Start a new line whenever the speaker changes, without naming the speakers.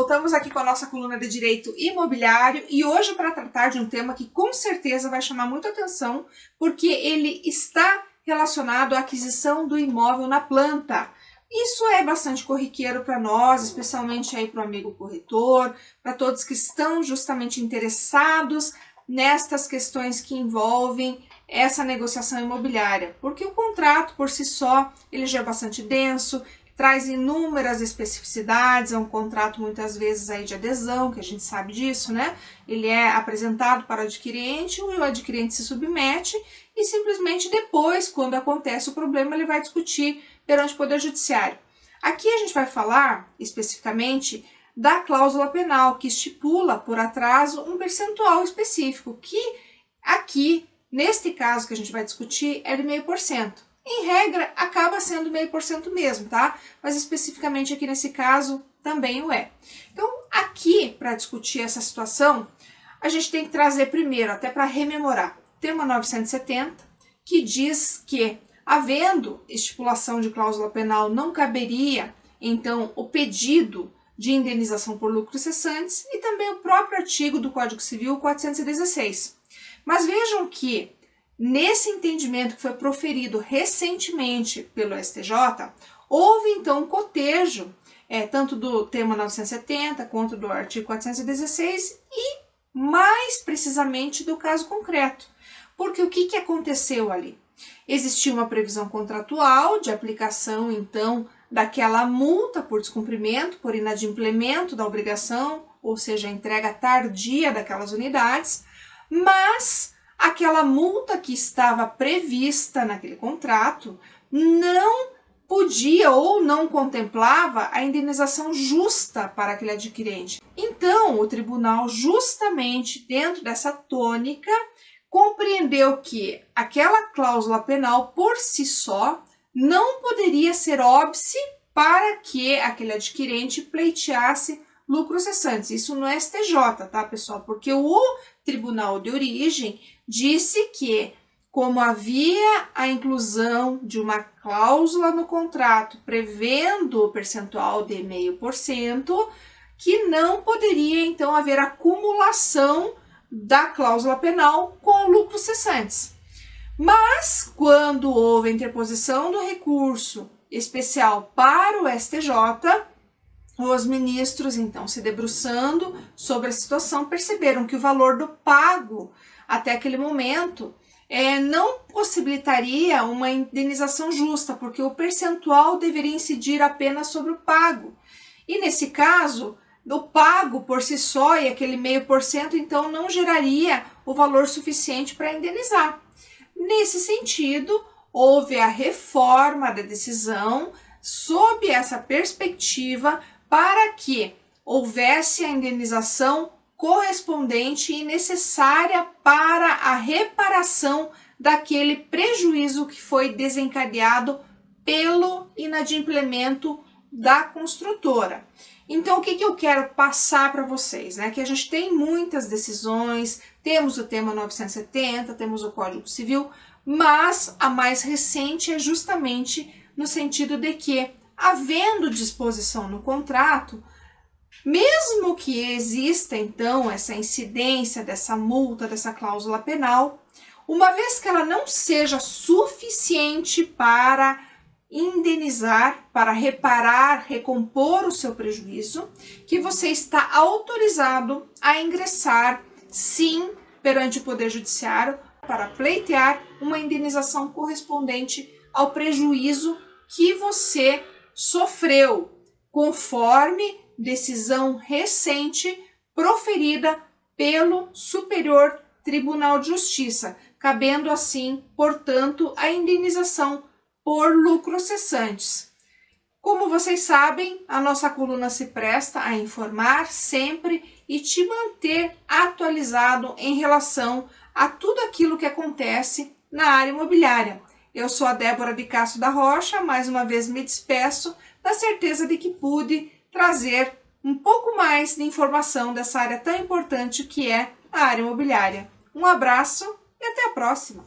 voltamos aqui com a nossa coluna de Direito Imobiliário e hoje para tratar de um tema que com certeza vai chamar muita atenção, porque ele está relacionado à aquisição do imóvel na planta. Isso é bastante corriqueiro para nós, especialmente aí para o amigo corretor, para todos que estão justamente interessados nestas questões que envolvem essa negociação imobiliária, porque o contrato por si só ele já é bastante denso, traz inúmeras especificidades, é um contrato muitas vezes aí de adesão, que a gente sabe disso, né? Ele é apresentado para o adquirente, o adquirente se submete e simplesmente depois, quando acontece o problema, ele vai discutir perante o Poder Judiciário. Aqui a gente vai falar especificamente da cláusula penal, que estipula por atraso um percentual específico, que aqui, neste caso que a gente vai discutir, é de 0,5%. Em regra, acaba sendo 0,5% mesmo, tá? Mas especificamente aqui nesse caso, também o é. Então, aqui, para discutir essa situação, a gente tem que trazer primeiro, até para rememorar, tema 970, que diz que, havendo estipulação de cláusula penal, não caberia, então, o pedido de indenização por lucros cessantes e também o próprio artigo do Código Civil 416. Mas vejam que, nesse entendimento que foi proferido recentemente pelo STJ, houve então um cotejo, tanto do tema 970 quanto do artigo 416 e mais precisamente do caso concreto. Porque o que aconteceu ali? Existia uma previsão contratual de aplicação então daquela multa por descumprimento, por inadimplemento da obrigação, ou seja, a entrega tardia daquelas unidades, mas aquela multa que estava prevista naquele contrato não podia ou não contemplava a indenização justa para aquele adquirente. Então, o tribunal, justamente dentro dessa tônica, compreendeu que aquela cláusula penal por si só não poderia ser óbice para que aquele adquirente pleiteasse lucros cessantes. Isso no STJ, tá, pessoal? Porque o tribunal de origem disse que, como havia a inclusão de uma cláusula no contrato prevendo o percentual de 0,5%, que não poderia, então, haver acumulação da cláusula penal com lucros cessantes. Mas, quando houve a interposição do recurso especial para o STJ, os ministros, então, se debruçando sobre a situação, perceberam que o valor do pago até aquele momento não possibilitaria uma indenização justa, porque o percentual deveria incidir apenas sobre o pago. E nesse caso, o pago por si só e aquele 0,5%, então, não geraria o valor suficiente para indenizar. Nesse sentido, houve a reforma da decisão sob essa perspectiva para que houvesse a indenização correspondente e necessária para a reparação daquele prejuízo que foi desencadeado pelo inadimplemento da construtora. Então, o que eu quero passar para vocês, né? Que a gente tem muitas decisões, temos o tema 970, temos o Código Civil, mas a mais recente é justamente no sentido de que, havendo disposição no contrato, mesmo que exista, então, essa incidência dessa multa, dessa cláusula penal, uma vez que ela não seja suficiente para indenizar, para reparar, recompor o seu prejuízo, que você está autorizado a ingressar, sim, perante o Poder Judiciário, para pleitear uma indenização correspondente ao prejuízo que você sofreu, conforme decisão recente proferida pelo Superior Tribunal de Justiça, cabendo assim, portanto, a indenização por lucros cessantes. Como vocês sabem, a nossa coluna se presta a informar sempre e te manter atualizado em relação a tudo aquilo que acontece na área imobiliária. Eu sou a Débora de Castro da Rocha, mais uma vez me despeço, na certeza de que pude trazer um pouco mais de informação dessa área tão importante que é a área imobiliária. Um abraço e até a próxima!